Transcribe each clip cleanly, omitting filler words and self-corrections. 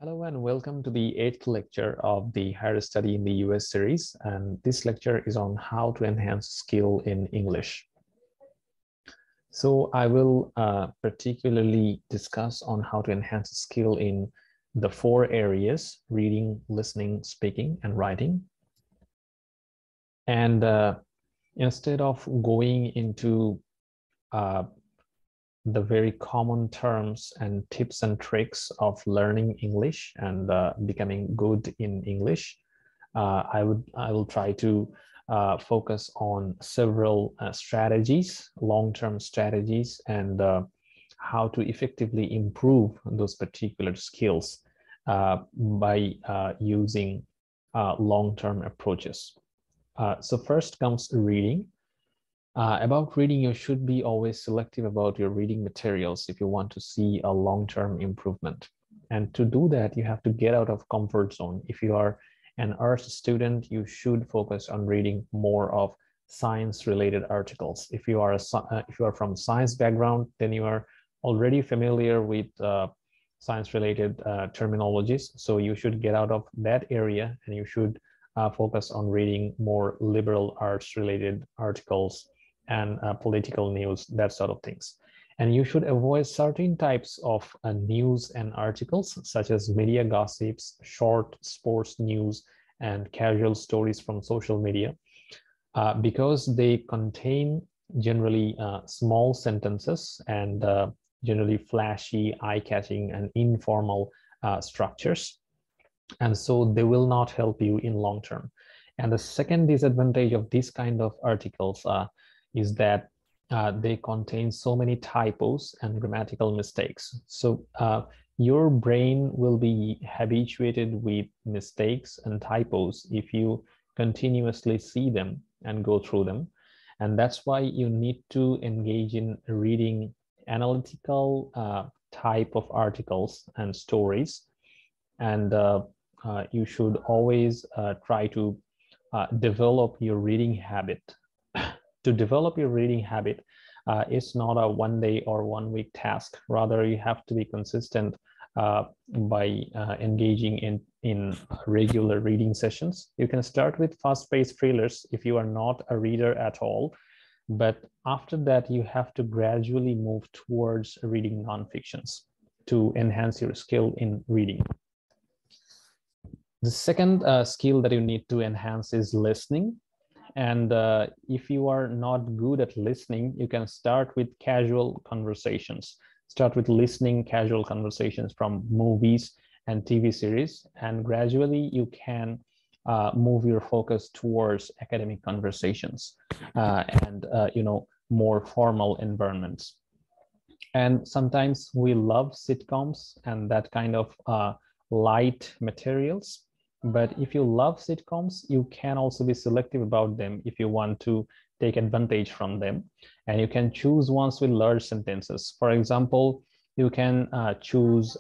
Hello and welcome to the 8th lecture of the Higher Study in the US series, and this lecture is on how to enhance skill in English. So I will particularly discuss on how to enhance skill in the 4 areas: reading, listening, speaking, and writing. And instead of going into the very common terms and tips and tricks of learning English and becoming good in English, I will try to focus on several strategies, long-term strategies, and how to effectively improve those particular skills by using long-term approaches. So first comes reading. About reading, you should be always selective about your reading materials if you want to see a long-term improvement. And to do that, you have to get out of comfort zone. If you are an arts student, you should focus on reading more of science-related articles. If you are from science background, then you are already familiar with science-related terminologies. So you should get out of that area and you should focus on reading more liberal arts-related articles and political news, that sort of things. And you should avoid certain types of news and articles, such as media gossips, short sports news, and casual stories from social media, because they contain generally small sentences and generally flashy, eye-catching, and informal structures. And so they will not help you in long term. And the second disadvantage of this kind of articles is that they contain so many typos and grammatical mistakes. So your brain will be habituated with mistakes and typos if you continuously see them and go through them. And that's why you need to engage in reading analytical type of articles and stories. And you should always try to develop your reading habit. To develop your reading habit, it's not a 1 day or 1 week task. Rather, you have to be consistent by engaging in regular reading sessions. You can start with fast-paced thrillers if you are not a reader at all. But after that, you have to gradually move towards reading nonfictions to enhance your skill in reading. The second skill that you need to enhance is listening. And if you are not good at listening, you can start with casual conversations. Start with listening casual conversations from movies and TV series, and gradually you can move your focus towards academic conversations and more formal environments. And sometimes we love sitcoms and that kind of light materials. But if you love sitcoms, you can also be selective about them if you want to take advantage from them. And you can choose ones with large sentences. For example, you can choose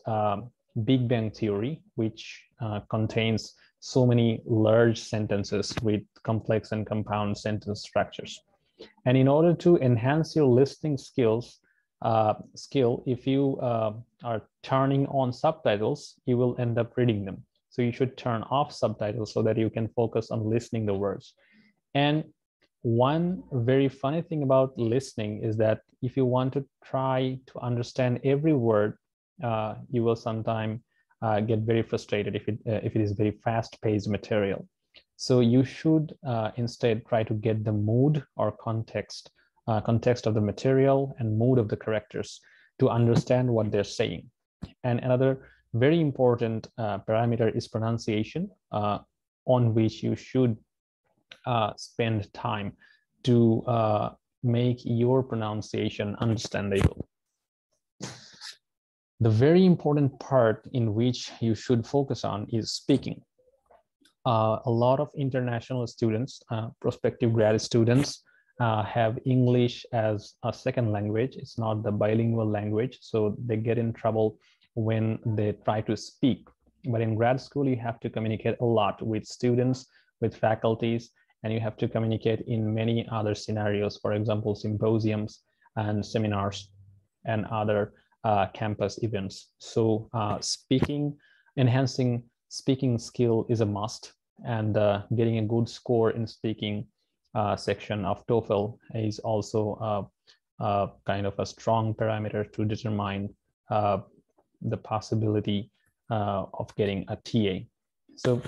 Big Bang Theory, which contains so many large sentences with complex and compound sentence structures. And in order to enhance your listening skill, if you are turning on subtitles, you will end up reading them. So you should turn off subtitles so that you can focus on listening the words. And one very funny thing about listening is that if you want to try to understand every word, you will sometimes get very frustrated if it is very fast-paced material. So you should instead try to get the mood or context of the material and mood of the characters to understand what they're saying. And another very important parameter is pronunciation, on which you should spend time to make your pronunciation understandable. The very important part in which you should focus on is speaking. A lot of international students, prospective grad students, have English as a second language. It's not the bilingual language, so they get in trouble when they try to speak. But in grad school, you have to communicate a lot with students, with faculties, and you have to communicate in many other scenarios, for example, symposiums and seminars and other campus events. So speaking enhancing speaking skill is a must, and getting a good score in speaking section of TOEFL is also kind of a strong parameter to determine the possibility of getting a TA. So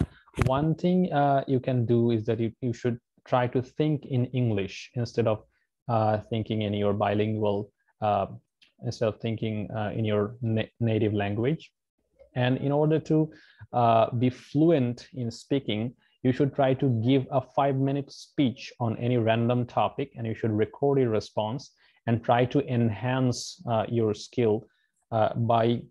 one thing you can do is that you should try to think in English instead of thinking in your bilingual, instead of thinking in your native language. And in order to be fluent in speaking, you should try to give a 5-minute speech on any random topic, and you should record your response and try to enhance your skill by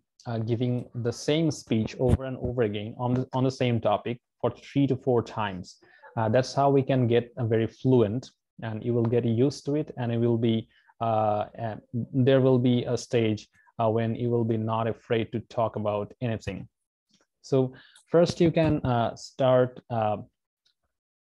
giving the same speech over and over again on the same topic for 3 to 4 times. That's how we can get a very fluent, and you will get used to it, and it will be there will be a stage when you will be not afraid to talk about anything. So first you can start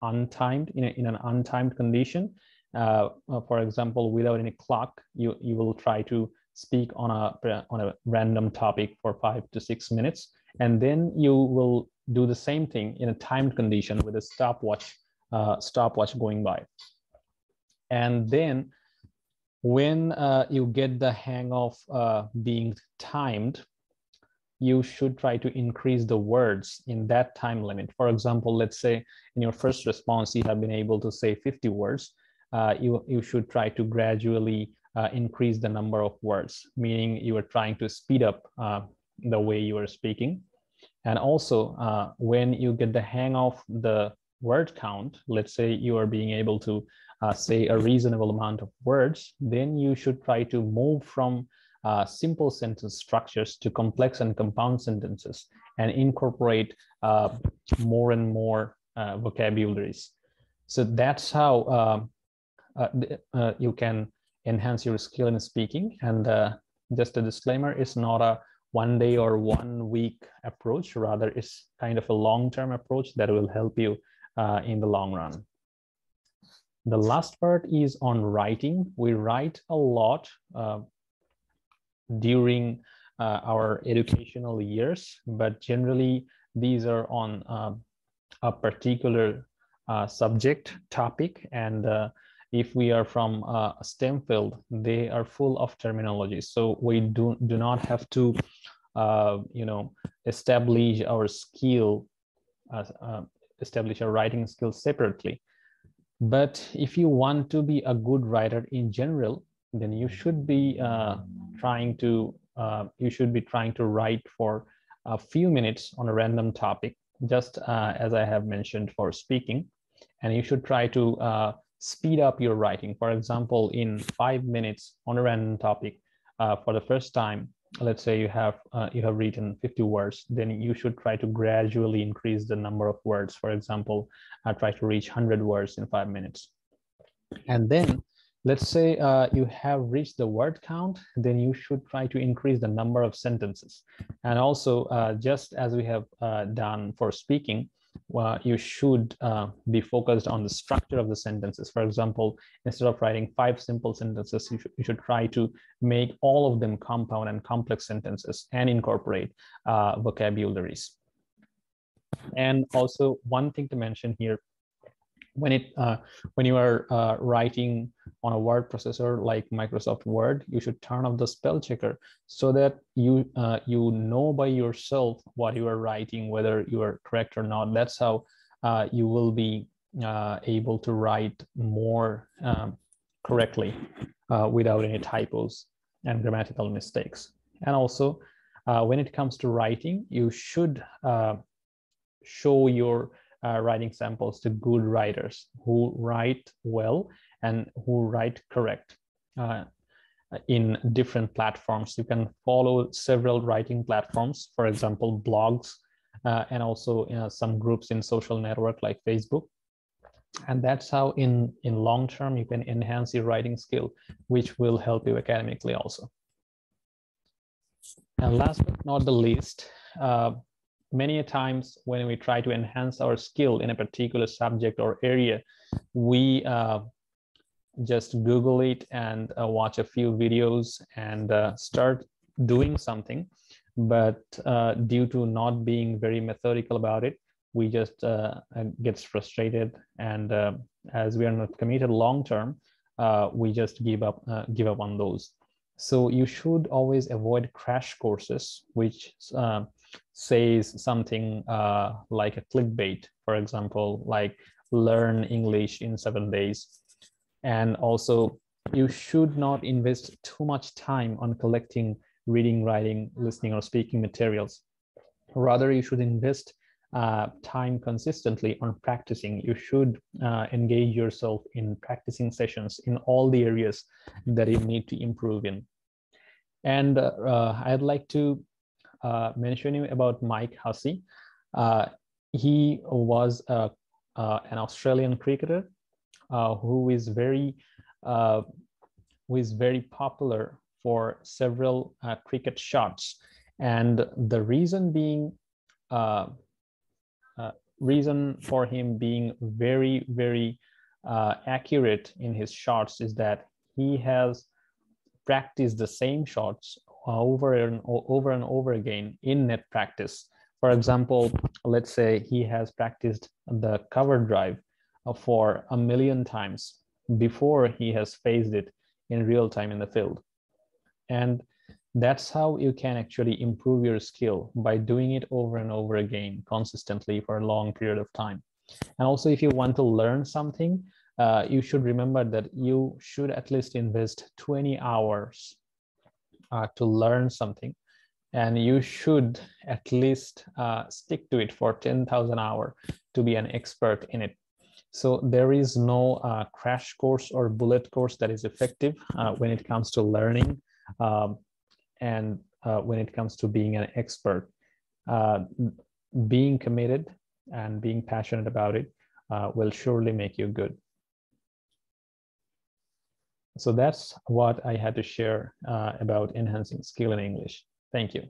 untimed, in an untimed condition. For example, without any clock, you will try to speak on a random topic for 5 to 6 minutes, and then you will do the same thing in a timed condition with a stopwatch going by. And then when you get the hang of being timed, you should try to increase the words in that time limit. For example, let's say in your first response, you have been able to say 50 words. You should try to gradually increase the number of words, meaning you are trying to speed up the way you are speaking. And also, when you get the hang of the word count, let's say you are being able to say a reasonable amount of words, then you should try to move from simple sentence structures to complex and compound sentences and incorporate more and more vocabularies. So that's how you can enhance your skill in speaking. And just a disclaimer, it's not a 1 day or 1 week approach, rather it's kind of a long-term approach that will help you in the long run. The last part is on writing. We write a lot during our educational years, but generally these are on a particular subject topic, and if we are from a STEM field, they are full of terminology. So we do not have to establish our skill, establish our writing skills separately. But if you want to be a good writer in general, then you should be trying to write for a few minutes on a random topic, just as I have mentioned for speaking. And you should try to speed up your writing. For example, in 5 minutes on a random topic, for the first time, let's say you have written 50 words, then you should try to gradually increase the number of words. For example, try to reach 100 words in 5 minutes. And then let's say you have reached the word count, then you should try to increase the number of sentences. And also, just as we have done for speaking, you should be focused on the structure of the sentences. For example, instead of writing 5 simple sentences, you should try to make all of them compound and complex sentences and incorporate vocabularies. And also, one thing to mention here, when you are writing on a word processor like Microsoft Word, you should turn off the spell checker so that you know by yourself what you are writing, whether you are correct or not. That's how you will be able to write more correctly without any typos and grammatical mistakes. And also, when it comes to writing, you should show your writing samples to good writers who write well and who write correct in different platforms. You can follow several writing platforms, for example, blogs, and also some groups in social network like Facebook. And that's how in long term you can enhance your writing skill, which will help you academically also. And last but not the least, many times when we try to enhance our skill in a particular subject or area, we just Google it and watch a few videos and start doing something. but due to not being very methodical about it, we just gets frustrated, and as we are not committed long term, we just give up on those. So you should always avoid crash courses which says something like a clickbait, for example, like learn English in 7 days. And also, you should not invest too much time on collecting reading, writing, listening, or speaking materials. Rather, you should invest time consistently on practicing. You should engage yourself in practicing sessions in all the areas that you need to improve in. And I'd like to mention you about Mike Hussey. He was an Australian cricketer who is very popular for several cricket shots, and the reason for him being very accurate in his shots is that he has practiced the same shots over and over again in net practice. For example, let's say he has practiced the cover drive for 1 million times before he has faced it in real time in the field. And that's how you can actually improve your skill, by doing it over and over again consistently for a long period of time. And also, if you want to learn something, you should remember that you should at least invest 20 hours to learn something, and you should at least stick to it for 10,000 hours to be an expert in it. So there is no crash course or bullet course that is effective when it comes to learning and when it comes to being an expert. Being committed and being passionate about it will surely make you good. So that's what I had to share about enhancing skill in English. Thank you.